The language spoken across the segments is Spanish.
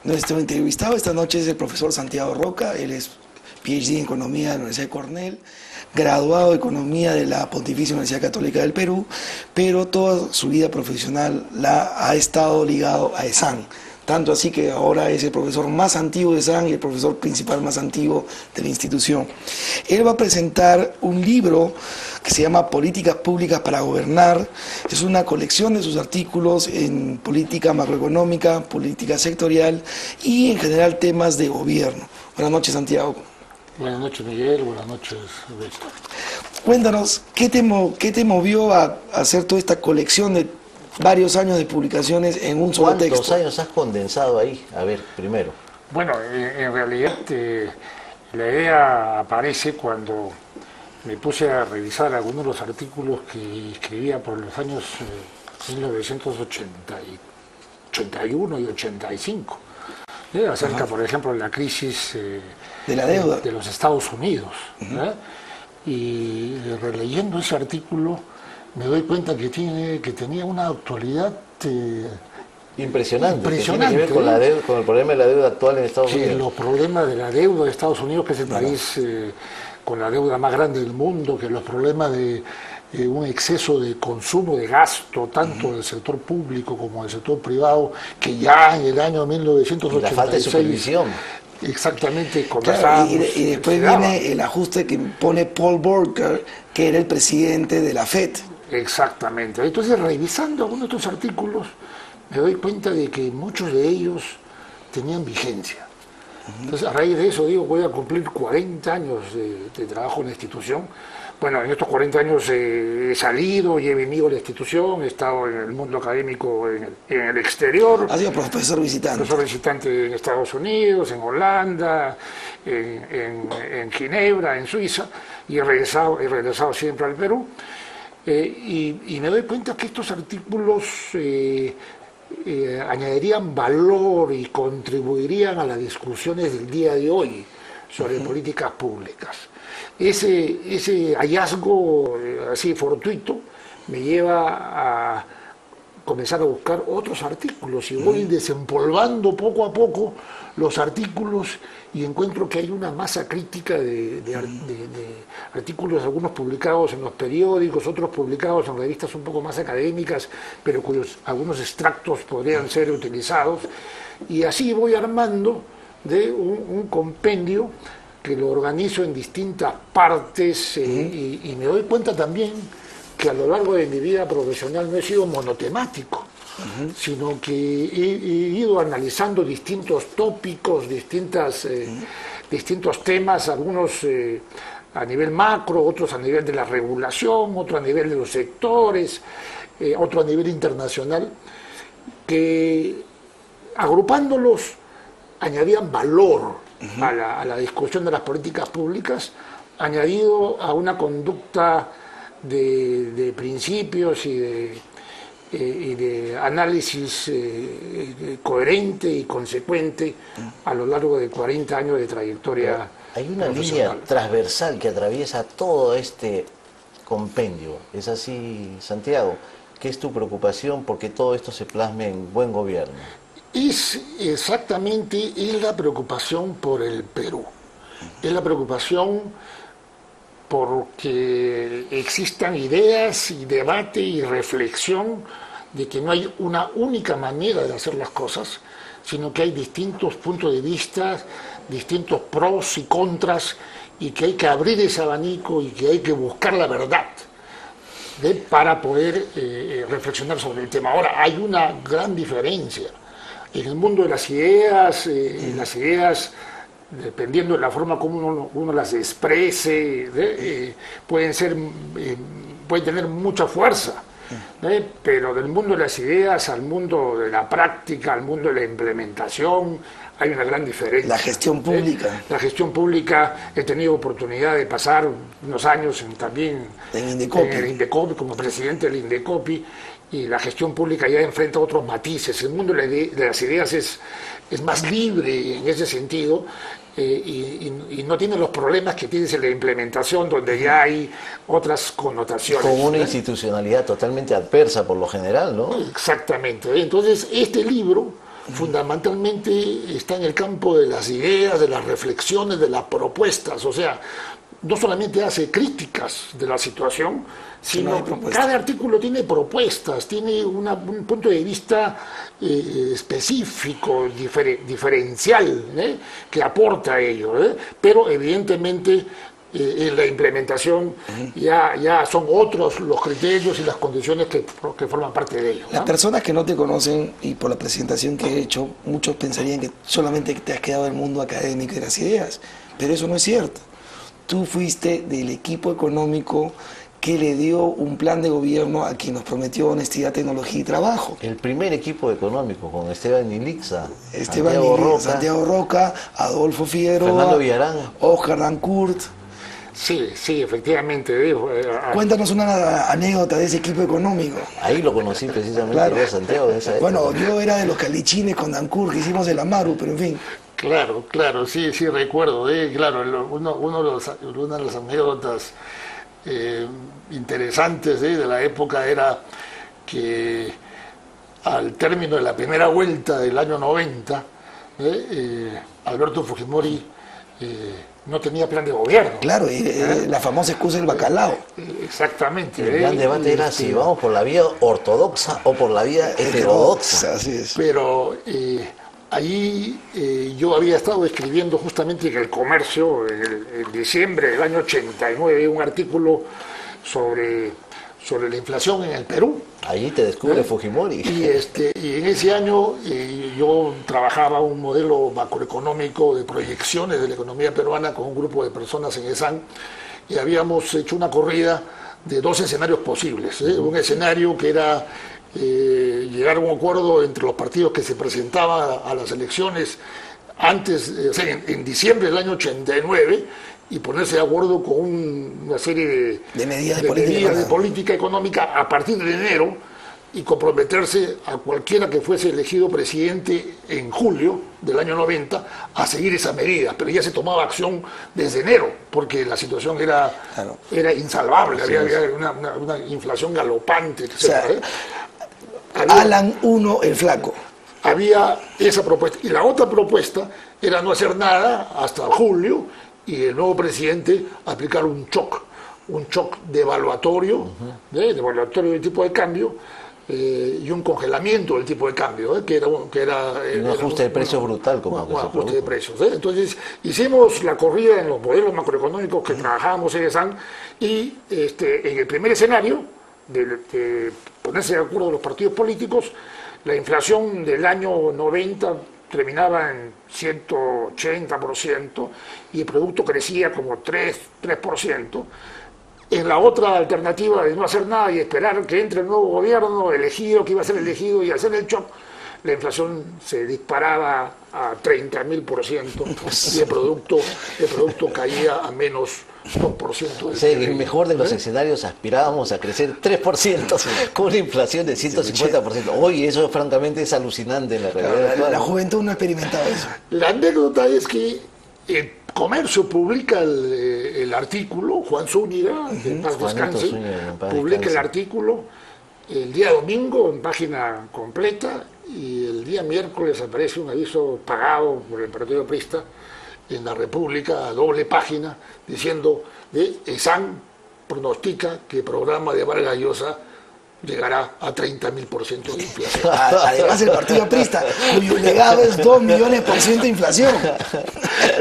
Nuestro entrevistado esta noche es el profesor Santiago Roca. Él es PhD en Economía de la Universidad de Cornell, graduado de Economía de la Pontificia Universidad Católica del Perú, pero toda su vida profesional la ha estado ligado a ESAN. Tanto así que ahora es el profesor más antiguo de ESAN y el profesor principal más antiguo de la institución. Él va a presentar un libro que se llama Políticas Públicas para Gobernar. Es una colección de sus artículos en política macroeconómica, política sectorial y en general temas de gobierno. Buenas noches, Santiago. Buenas noches, Miguel. Buenas noches, Roberto. Cuéntanos, ¿qué te movió a hacer toda esta colección de varios años de publicaciones en un solo texto? ¿Cuántos años has condensado ahí? A ver, primero. Bueno, en realidad la idea aparece cuando me puse a revisar algunos de los artículos que escribía por los años 1981 y 85, acerca, por ejemplo, de la crisis de la deuda de los Estados Unidos. Y releyendo ese artículo me doy cuenta que tenía una actualidad impresionante. Que tiene que ver con, con el problema de la deuda actual en Estados Unidos. Los problemas de la deuda de Estados Unidos, que es el país con la deuda más grande del mundo, que los problemas de un exceso de consumo, de gasto, tanto del sector público como del sector privado, que ya en el año 1986... Y la falta de supervisión. Exactamente, claro, y después viene el ajuste que pone Paul Volcker, que era el presidente de la FED. Exactamente. Entonces, revisando algunos de estos artículos, me doy cuenta de que muchos de ellos tenían vigencia. Entonces, a raíz de eso, digo, voy a cumplir 40 años de trabajo en la institución. Bueno, en estos 40 años he salido y he venido a la institución, he estado en el mundo académico en el exterior. ¿Has sido profesor visitante? Profesor visitante en Estados Unidos, en Holanda, en Ginebra, en Suiza, y he regresado siempre al Perú. Y me doy cuenta que estos artículos añadirían valor y contribuirían a las discusiones del día de hoy sobre políticas públicas. Ese hallazgo así fortuito me lleva a comenzar a buscar otros artículos y voy desempolvando poco a poco los artículos y encuentro que hay una masa crítica de artículos, algunos publicados en los periódicos, otros publicados en revistas un poco más académicas, pero cuyos algunos extractos podrían ser utilizados, y así voy armando de un compendio que lo organizo en distintas partes y me doy cuenta también que a lo largo de mi vida profesional no he sido monotemático, sino que he ido analizando distintos tópicos, distintos temas, algunos a nivel macro, otros a nivel de la regulación, otros a nivel de los sectores, otro a nivel internacional, que agrupándolos añadían valor a la discusión de las políticas públicas, añadido a una conducta de principios y de análisis coherente y consecuente a lo largo de 40 años de trayectoria. Hay una línea transversal que atraviesa todo este compendio. ¿Es así, Santiago? ¿Qué es tu preocupación porque todo esto se plasme en buen gobierno? Es la preocupación por el Perú. Es la preocupación porque existan ideas y debate y reflexión de que no hay una única manera de hacer las cosas, sino que hay distintos puntos de vista, distintos pros y contras, y que hay que abrir ese abanico y que hay que buscar la verdad para poder reflexionar sobre el tema. Ahora, hay una gran diferencia. En el mundo de las ideas, dependiendo de la forma como uno las exprese, pueden tener mucha fuerza, pero del mundo de las ideas al mundo de la práctica, al mundo de la implementación, hay una gran diferencia. La gestión pública. La gestión pública, he tenido oportunidad de pasar unos años también en el Indecopi, como presidente del Indecopi, y la gestión pública ya enfrenta otros matices. El mundo de las ideas es más libre en ese sentido, y no tiene los problemas que tienes en la implementación, donde ya hay otras connotaciones. Con una institucionalidad totalmente adversa por lo general, ¿no? Exactamente. Entonces, este libro fundamentalmente está en el campo de las ideas, de las reflexiones, de las propuestas. O sea, no solamente hace críticas de la situación, sino que cada artículo tiene propuestas, tiene un punto de vista específico, diferencial, que aporta a ello. Pero evidentemente en la implementación ya son otros los criterios y las condiciones que forman parte de ello. Las personas que no te conocen, y por la presentación que he hecho, muchos pensarían que solamente te has quedado en el mundo académico y de las ideas, pero eso no es cierto. Tú fuiste del equipo económico que le dio un plan de gobierno a quien nos prometió honestidad, tecnología y trabajo. El primer equipo económico con Esteban Ilixa, Santiago Roca, Adolfo Figueroa, Fernando Villarán, Oscar Dancourt. Sí, efectivamente. Cuéntanos una anécdota de ese equipo económico. Ahí lo conocí precisamente, Claro. yo, Santiago, en esa época. Bueno, yo era de los calichines con Dancourt que hicimos el Amaru, pero en fin. Claro, sí recuerdo. Claro, una de las anécdotas interesantes de la época era que al término de la primera vuelta del año 90, Alberto Fujimori no tenía plan de gobierno. Claro, la famosa excusa del bacalao. Exactamente. El gran debate era si vamos por la vía ortodoxa o por la vía heterodoxa. Así es. Pero allí yo había estado escribiendo justamente en El Comercio, en diciembre del año 89, un artículo sobre la inflación en el Perú. Allí te descubre Fujimori. Y en ese año yo trabajaba un modelo macroeconómico de proyecciones de la economía peruana con un grupo de personas en ESAN, y habíamos hecho una corrida de 2 escenarios posibles. Un escenario que era llegar a un acuerdo entre los partidos que se presentaban a las elecciones antes, en diciembre del año 89, y ponerse de acuerdo con una serie de medidas de política económica a partir de enero, y comprometerse a cualquiera que fuese elegido presidente en julio del año 90 a seguir esas medidas. Pero ya se tomaba acción desde enero, porque la situación era insalvable, había una inflación galopante, etc. O sea, Alan 1, el flaco. Había esa propuesta. Y la otra propuesta era no hacer nada hasta julio, y el nuevo presidente aplicar un shock devaluatorio, devaluatorio del tipo de cambio, y un congelamiento del tipo de cambio, que era un ajuste de precios brutal, como un ajuste de precios. Entonces hicimos la corrida en los modelos macroeconómicos que trabajábamos en ESAN, y en el primer escenario de ponerse de acuerdo los partidos políticos, la inflación del año 90 terminaba en 180%, y el producto crecía como 3%. En la otra alternativa de no hacer nada y esperar que entre el nuevo gobierno elegido, que iba a ser elegido, y hacer el shock, la inflación se disparaba a 30.000%, y el producto caía a menos 2%. Sí, en el mejor de los escenarios aspirábamos a crecer 3% con una inflación de 150%. Hoy eso francamente es alucinante en la realidad. La juventud no experimentaba eso. La anécdota es que el Comercio publica el artículo, Juan Zúñiga, que en paz descanse, publica el artículo el día domingo en página completa, y el día miércoles aparece un aviso pagado por el Partido Aprista en La República, a doble página, diciendo que ESAN pronostica que el programa de Vargas Llosa llegará a 30.000% de inflación. Además, el Partido Aprista, cuyo legado es 2.000.000% de inflación.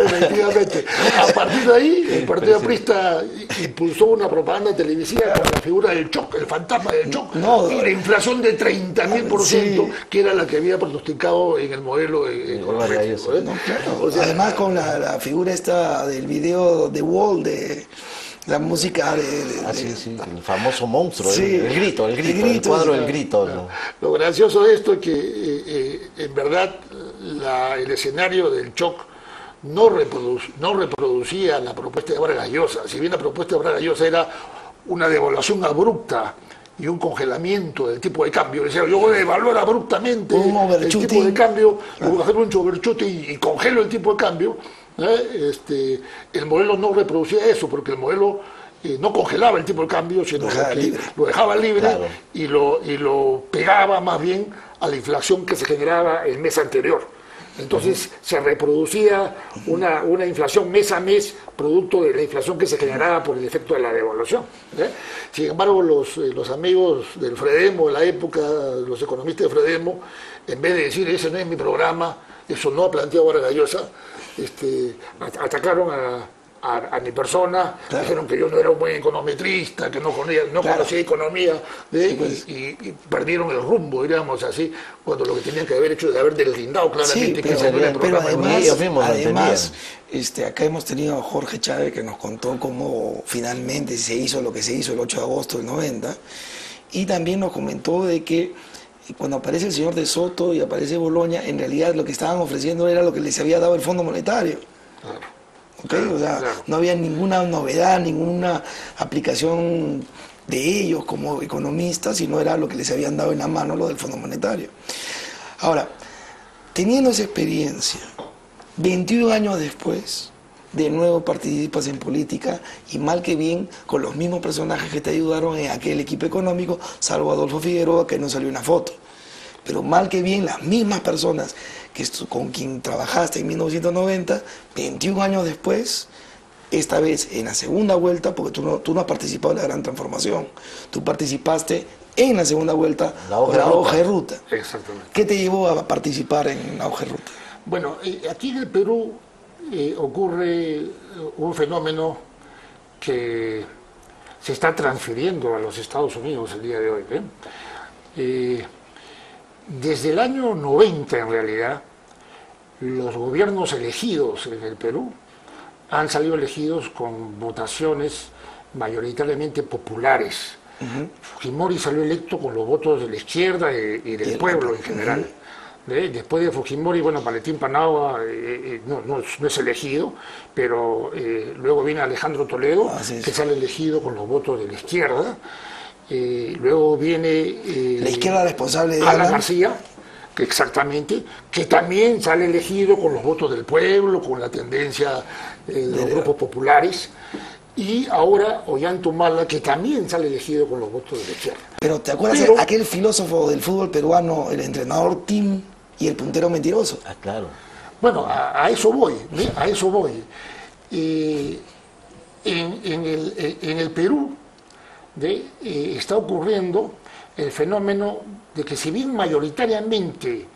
Efectivamente. A partir de ahí, el Partido Aprista impulsó una propaganda televisiva con la figura del shock, el fantasma del shock, y la inflación de 30.000%, que era la que había pronosticado en el modelo económico. O sea, además, con la figura esta del video de Wall, de la música sí, el famoso monstruo, sí, el grito, el cuadro del grito. Lo gracioso de esto es que en verdad el escenario del shock no reproducía la propuesta de Vargas Llosa. Si bien la propuesta de Vargas Llosa era una devaluación abrupta y un congelamiento del tipo de cambio, decía, yo voy a devaluar abruptamente el tipo de cambio, voy a hacer un overshooting y congelo el tipo de cambio. El modelo no reproducía eso, porque el modelo no congelaba el tipo de cambio, sino que lo dejaba libre, claro, y lo pegaba más bien a la inflación que se generaba el mes anterior. Entonces se reproducía una inflación mes a mes, producto de la inflación que se generaba por el efecto de la devaluación. Sin embargo, los amigos del Fredemo de la época, los economistas de Fredemo, en vez de decir ese no es mi programa, eso no ha planteado Vargas Llosa, atacaron a mi persona, claro. Dijeron que yo no era un buen econometrista, que no conocía economía, y perdieron el rumbo, diríamos así, cuando lo que tenían que haber hecho es haber deslindado claramente que pero, el programa. Pero además acá hemos tenido a Jorge Chávez que nos contó cómo finalmente se hizo lo que se hizo el 8 de agosto del 90, y también nos comentó de que cuando aparece el señor de Soto y aparece Boloña, en realidad lo que estaban ofreciendo era lo que les había dado el Fondo Monetario. Claro. ¿Okay? O sea, no había ninguna novedad, ninguna aplicación de ellos como economistas, sino era lo que les habían dado en la mano, lo del Fondo Monetario. Ahora, teniendo esa experiencia, 21 años después, de nuevo participas en política y mal que bien con los mismos personajes que te ayudaron en aquel equipo económico, salvo Adolfo Figueroa, que no salió una foto. Pero mal que bien las mismas personas con quien trabajaste en 1990, 21 años después, esta vez en la segunda vuelta, porque tú no has participado en la gran transformación, tú participaste en la segunda vuelta con la hoja de ruta. Exactamente. ¿Qué te llevó a participar en la hoja de ruta? Bueno, aquí en el Perú ocurre un fenómeno que se está transfiriendo a los Estados Unidos el día de hoy. Desde el año 90, en realidad, los gobiernos elegidos en el Perú han salido elegidos con votaciones mayoritariamente populares. Fujimori salió electo con los votos de la izquierda y del pueblo en general. Después de Fujimori, bueno, Valentín Paniagua no es elegido, pero luego viene Alejandro Toledo, que sale elegido con los votos de la izquierda. Luego viene la izquierda responsable de Alan García, exactamente, que también sale elegido con los votos del pueblo, con la tendencia de los grupos populares, y ahora Ollanta, que también sale elegido con los votos de la izquierda. Pero ¿te acuerdas aquel filósofo del fútbol peruano, el entrenador Tim y el puntero mentiroso? Ah, claro. Bueno, a eso voy, a eso voy. En el Perú está ocurriendo el fenómeno de que si bien mayoritariamente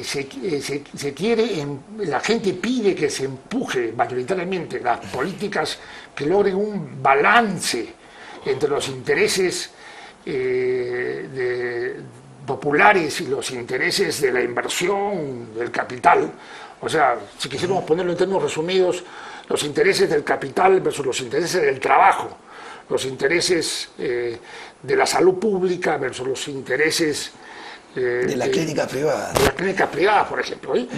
se quiere, la gente pide que se empuje mayoritariamente las políticas que logren un balance entre los intereses populares y los intereses de la inversión del capital, o sea, si quisiéramos ponerlo en términos resumidos, los intereses del capital versus los intereses del trabajo, los intereses de la salud pública versus los intereses de la clínica privada. De la clínica privada, por ejemplo. En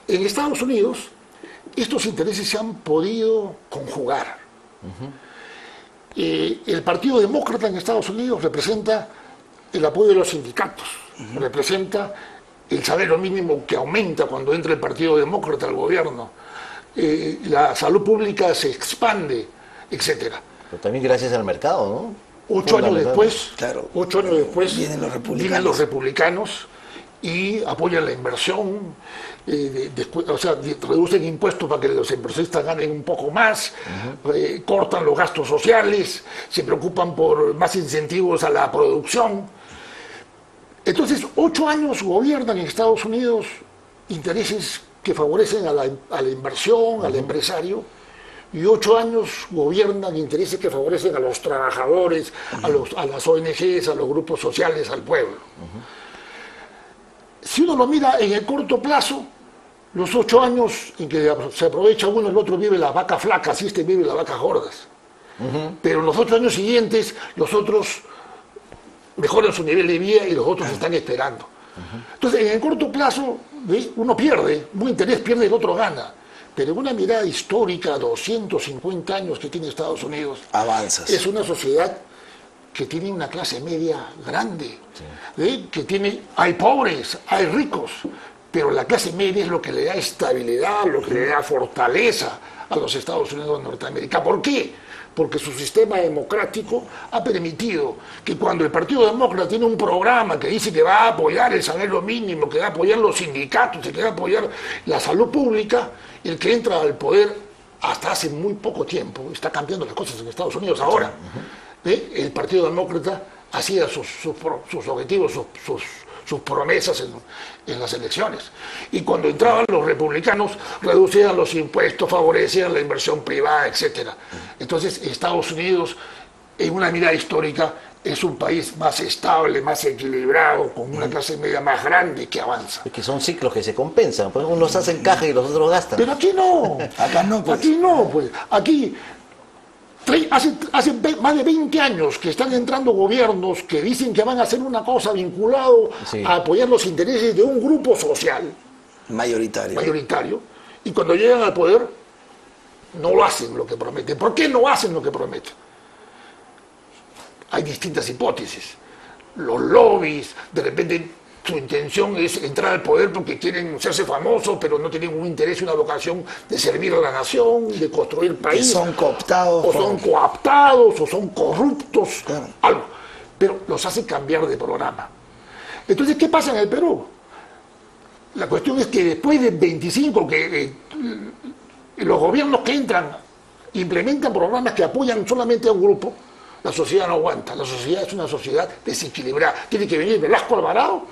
Estados Unidos, estos intereses se han podido conjugar. El Partido Demócrata en Estados Unidos representa el apoyo de los sindicatos, representa el salario mínimo que aumenta cuando entra el Partido Demócrata al gobierno, la salud pública se expande, etcétera. Pero también gracias al mercado, ¿no? 8 años después, claro, 8 años después vienen los republicanos y apoyan la inversión, o sea, reducen impuestos para que los empresistas ganen un poco más, cortan los gastos sociales, se preocupan por más incentivos a la producción. Entonces, 8 años gobiernan en Estados Unidos intereses que favorecen a la inversión, al empresario, y 8 años gobiernan intereses que favorecen a los trabajadores, a las ONGs, a los grupos sociales, al pueblo. Si uno lo mira en el corto plazo, los 8 años en que se aprovecha uno, el otro vive las vacas flacas y este vive las vacas gordas. Pero en los 8 años siguientes, los otros mejoran su nivel de vida y los otros están esperando. Entonces, en el corto plazo, uno pierde, un interés pierde, el otro gana. Pero en una mirada histórica, 250 años que tiene Estados Unidos, avanzas. Es una sociedad que tiene una clase media grande, que hay pobres, hay ricos, pero la clase media es lo que le da estabilidad, lo que le da fortaleza a los Estados Unidos de Norteamérica. ¿Por qué? Porque su sistema democrático ha permitido que cuando el Partido Demócrata tiene un programa que dice que va a apoyar el salario mínimo, que va a apoyar los sindicatos, que va a apoyar la salud pública, el que entra al poder hasta hace muy poco tiempo, está cambiando las cosas en Estados Unidos ahora, el Partido Demócrata hacía sus objetivos, sus promesas en las elecciones. Y cuando entraban los republicanos, reducían los impuestos, favorecían la inversión privada, etc. Entonces, Estados Unidos, en una mirada histórica, es un país más estable, más equilibrado, con una clase media más grande que avanza. Es que son ciclos que se compensan, pues unos hacen caja y los otros gastan. Pero aquí no. Acá no, pues. Aquí no, pues. Aquí hace más de 20 años que están entrando gobiernos que dicen que van a hacer una cosa vinculado a apoyar los intereses de un grupo social mayoritario, y cuando llegan al poder no lo hacen lo que prometen. ¿Por qué no hacen lo que prometen? Hay distintas hipótesis. Los lobbies, de repente su intención es entrar al poder porque quieren hacerse famosos, pero no tienen un interés y una vocación de servir a la nación, de construir país. Son cooptados. O son cooptados, o son corruptos, claro, algo. Pero los hace cambiar de programa. Entonces, ¿qué pasa en el Perú? La cuestión es que después de 25, los gobiernos que entran implementan programas que apoyan solamente a un grupo, la sociedad no aguanta. La sociedad es una sociedad desequilibrada. Tiene que venir Velasco Alvarado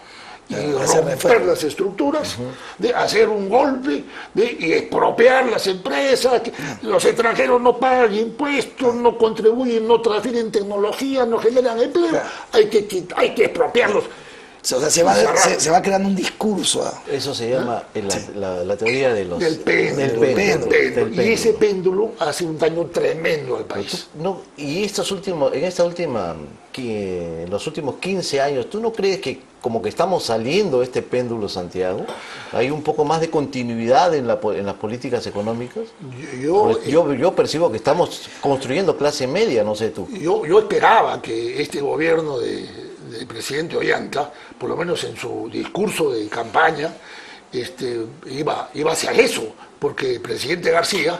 y romper las estructuras, de hacer un golpe, y expropiar las empresas, que los extranjeros no pagan impuestos, no contribuyen, no transfieren tecnología, no generan empleo, hay que expropiarlos. O sea, se va creando un discurso. Eso se llama la teoría de del péndulo. Y ese péndulo hace un daño tremendo al país. Y en los últimos 15 años, ¿tú no crees que como que estamos saliendo de este péndulo, Santiago? ¿Hay un poco más de continuidad en las políticas económicas? Yo percibo que estamos construyendo clase media, no sé tú. Yo esperaba que este gobierno del presidente Ollanta, por lo menos en su discurso de campaña, iba hacia eso, porque el presidente García,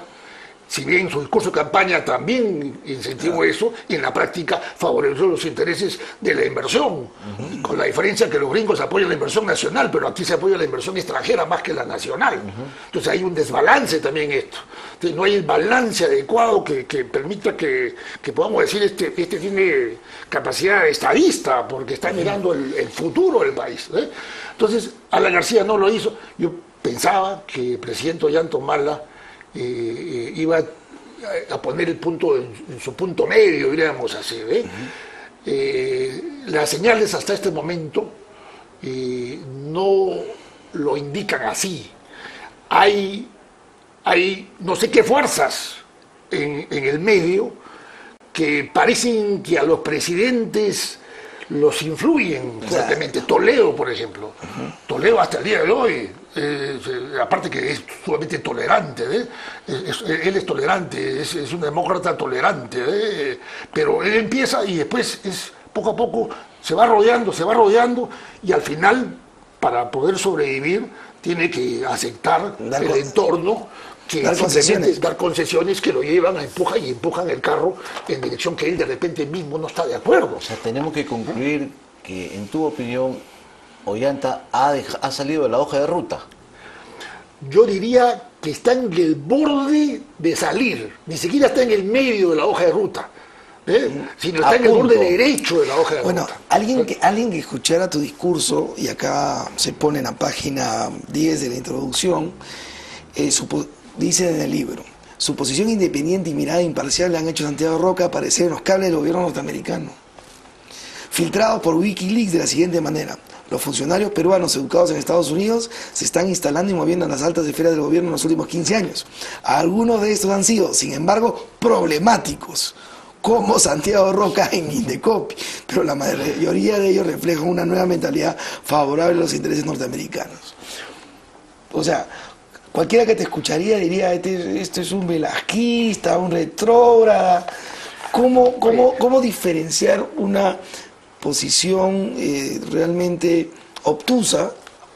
si bien su discurso de campaña también incentivó eso, en la práctica favoreció los intereses de la inversión, con la diferencia que los gringos apoyan la inversión nacional, pero aquí se apoya la inversión extranjera más que la nacional. Entonces hay un desbalance también en esto. Entonces, no hay el balance adecuado que permita que podamos decir este tiene capacidad estadista, porque está mirando el futuro del país. Entonces, Alan García no lo hizo. Yo pensaba que el presidente Ollanta Humala iba a poner el punto en su punto medio, diríamos así. Las señales hasta este momento no lo indican así. Hay no sé qué fuerzas en el medio que parecen que a los presidentes los influyen fuertemente. Toledo, por ejemplo. Toledo hasta el día de hoy, aparte que es sumamente tolerante, él es tolerante, es un demócrata tolerante, pero él empieza y después poco a poco se va rodeando y al final, para poder sobrevivir, tiene que aceptar el entorno, que dar concesiones que lo llevan a empujan el carro en dirección que él de repente mismo no está de acuerdo. O sea, tenemos que concluir que, en tu opinión, Ollanta ha salido de la hoja de ruta. Yo diría que está en el borde de salir, ni siquiera está en el medio de la hoja de ruta, sino está en el borde derecho de la hoja de ruta. Alguien que escuchara tu discurso, y acá se pone en la página 10 de la introducción, dice en el libro: su posición independiente y mirada imparcial le han hecho a Santiago Roca aparecer en los cables del gobierno norteamericano. Filtrado por Wikileaks de la siguiente manera: los funcionarios peruanos educados en Estados Unidos se están instalando y moviendo en las altas esferas del gobierno en los últimos 15 años. Algunos de estos han sido, sin embargo, problemáticos, como Santiago Roca en Indecopi, pero la mayoría de ellos reflejan una nueva mentalidad favorable a los intereses norteamericanos. O sea, cualquiera que te escucharía diría: este es un velasquista, un retrógrada. ¿Cómo diferenciar una posición realmente obtusa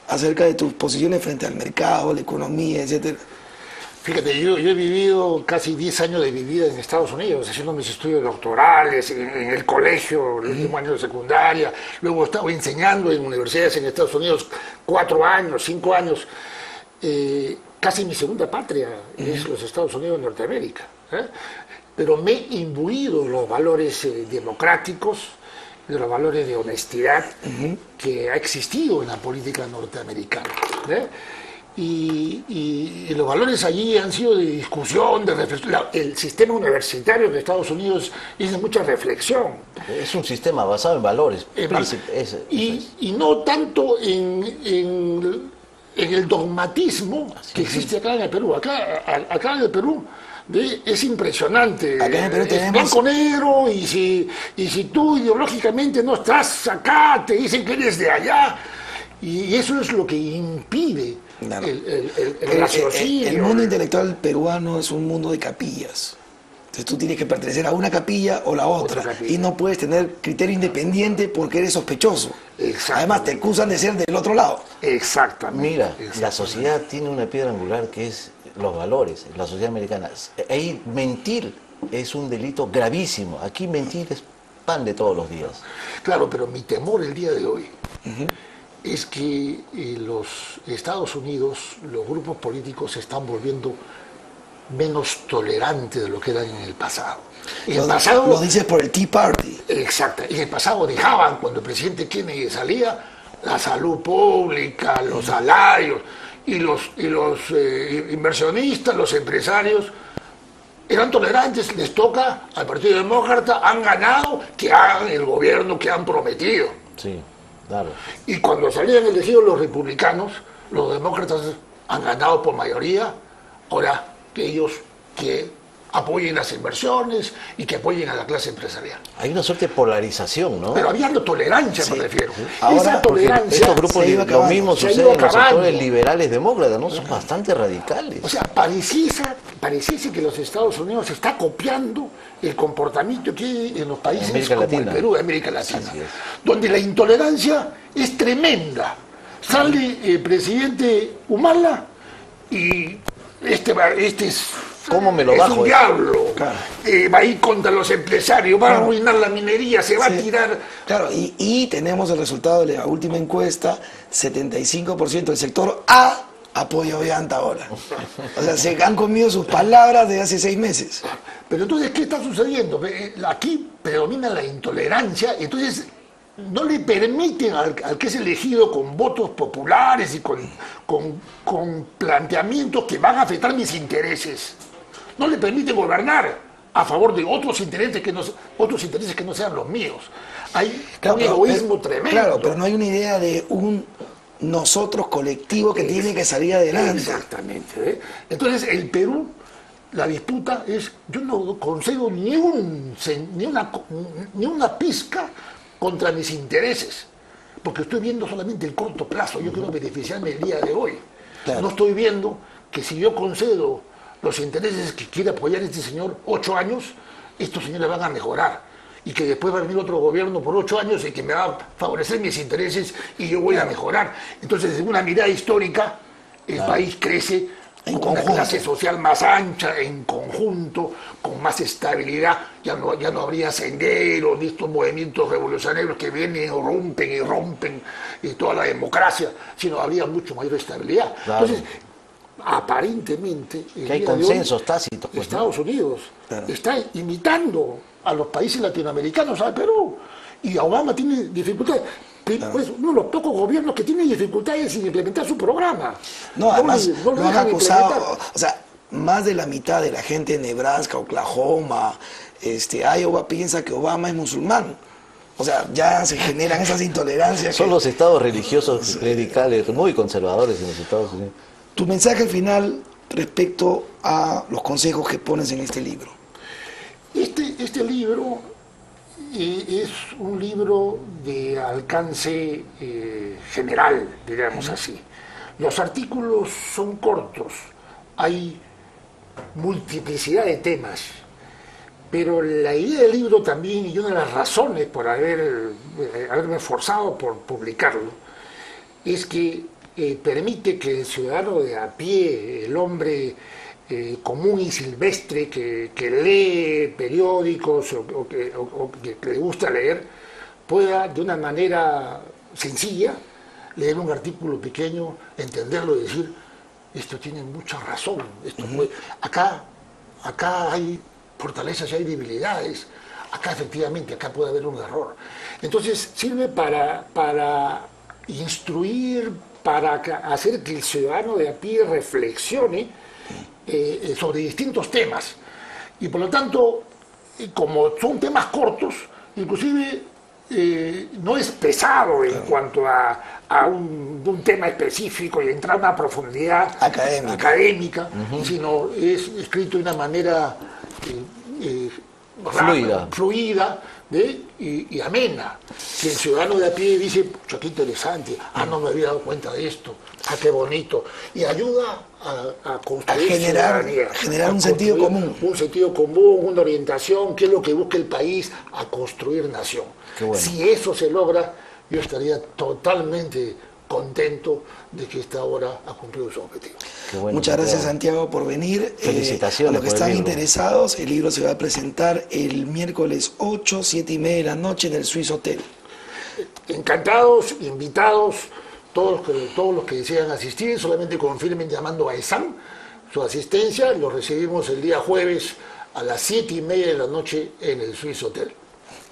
acerca de tus posiciones frente al mercado, la economía, etcétera. Fíjate, yo he vivido casi 10 años de mi vida en Estados Unidos, haciendo mis estudios doctorales, en el colegio, el último año de secundaria, luego he estado enseñando en universidades en Estados Unidos 4 años, 5 años. Casi mi segunda patria es los Estados Unidos de Norteamérica. Pero me he imbuido los valores democráticos, de los valores de honestidad que ha existido en la política norteamericana. Y los valores allí han sido de discusión, de reflexión. El sistema universitario de Estados Unidos es de mucha reflexión. Es un sistema basado en valores. Y no tanto en el dogmatismo que existe acá en el Perú. Acá en el Perú es impresionante. Acá en el Perú tenemos... Es blanco-negro, y si tú ideológicamente no estás acá, te dicen que eres de allá. Y eso es lo que impide el raciocinio. El mundo intelectual peruano es un mundo de capillas. Entonces tú tienes que pertenecer a una capilla o la otra. Y no puedes tener criterio independiente porque eres sospechoso. Además te acusan de ser del otro lado. Exactamente. Mira, la sociedad tiene una piedra angular que es los valores, la sociedad americana. Ahí mentir es un delito gravísimo. Aquí mentir es pan de todos los días. Claro, pero mi temor el día de hoy es que los Estados Unidos, los grupos políticos se están volviendo menos tolerantes de lo que eran en el pasado. Lo dices por el Tea Party. Exacto. En el pasado dejaban, cuando el presidente Kennedy salía, la salud pública, los salarios, y los inversionistas, los empresarios, eran tolerantes. Les toca al Partido Demócrata, han ganado, que hagan el gobierno que han prometido. Sí, claro. Y cuando salían elegidos los republicanos, los demócratas han ganado por mayoría. Ahora que ellos que apoyen las inversiones y que apoyen a la clase empresarial. Hay una suerte de polarización, ¿no? Pero había tolerancia, me refiero. Ahora, esa tolerancia, estos grupos, lo mismo sucede en los sectores liberales demócratas, ¿no? Son bastante radicales. O sea, pareciese que los Estados Unidos está copiando el comportamiento que hay en los países como el Perú, América Latina, donde la intolerancia es tremenda. Sale el presidente Humala y este es... ¿Cómo me lo es bajo? Un diablo. Claro. Va a ir contra los empresarios, va a arruinar la minería, se va a tirar. Claro, y tenemos el resultado de la última encuesta: 75% del sector A apoya a Ollanta ahora. O sea, se han comido sus palabras de hace 6 meses. Pero entonces, ¿qué está sucediendo? Aquí predomina la intolerancia, entonces no le permiten al que es elegido con votos populares y con planteamientos que van a afectar mis intereses. No le permite gobernar a favor de otros intereses que no sean los míos. Hay un egoísmo tremendo. Claro, pero no hay una idea de un nosotros colectivo que tiene que salir adelante. Exactamente. Entonces, el Perú, la disputa es, yo no concedo ni una pizca contra mis intereses, porque estoy viendo solamente el corto plazo. Yo quiero beneficiarme el día de hoy. Claro. No estoy viendo que si yo concedo los intereses que quiere apoyar este señor 8 años, estos señores van a mejorar, y que después va a venir otro gobierno por 8 años y que me va a favorecer mis intereses y yo voy a mejorar. Entonces, desde una mirada histórica, el país crece con una clase social más ancha, en conjunto, con más estabilidad. Ya no habría senderos ni estos movimientos revolucionarios que vienen y rompen toda la democracia, sino habría mucho mayor estabilidad. Claro. Entonces, aparentemente, que hay consensos tácitos. Pues, Estados Unidos está imitando a los países latinoamericanos, al Perú, y Obama tiene dificultades. Pues, uno de los pocos gobiernos que tiene dificultades en implementar su programa. No, además lo han acusado, o sea, más de la mitad de la gente de Nebraska, Oklahoma, Iowa piensa que Obama es musulmán. O sea, ya se generan esas intolerancias. Son los estados religiosos clericales muy conservadores en los Estados Unidos. Tu mensaje al final respecto a los consejos que pones en este libro. Este libro es un libro de alcance general, digamos así. Los artículos son cortos, hay multiplicidad de temas, pero la idea del libro también, y una de las razones por haberme esforzado por publicarlo, es que permite que el ciudadano de a pie, el hombre común y silvestre que lee periódicos o que le gusta leer, pueda de una manera sencilla leer un artículo pequeño, entenderlo y decir, esto tiene mucha razón, acá hay fortalezas y hay debilidades, acá efectivamente, acá puede haber un error. Entonces sirve para instruir, para hacer que el ciudadano de a pie reflexione sobre distintos temas. Y por lo tanto, como son temas cortos, inclusive no es pesado en cuanto a un tema específico y entrar a una profundidad académica, sino es escrito de una manera fluida y amena, que el ciudadano de a pie dice, pucha, qué interesante, no me había dado cuenta de esto, qué bonito, y ayuda a construir generar un sentido común. Un sentido común, una orientación, qué es lo que busca el país, a construir nación. Bueno. Si eso se logra, yo estaría totalmente contento de que esta obra ha cumplido su objetivo. Bueno, muchas gracias, Santiago, por venir. Felicitaciones. A los que están interesados, el libro se va a presentar el miércoles 8, 7:30 de la noche en el Swiss Hotel. Encantados, invitados, todos los que desean asistir, solamente confirmen llamando a ESAM su asistencia. Los recibimos el día jueves a las 7:30 de la noche en el Swiss Hotel.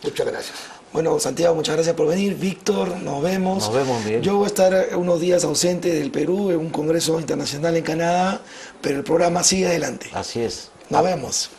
Muchas gracias. Bueno, Santiago, muchas gracias por venir. Víctor, nos vemos. Nos vemos, Miguel. Yo voy a estar unos días ausente del Perú en un congreso internacional en Canadá, pero el programa sigue adelante. Así es. Nos vemos.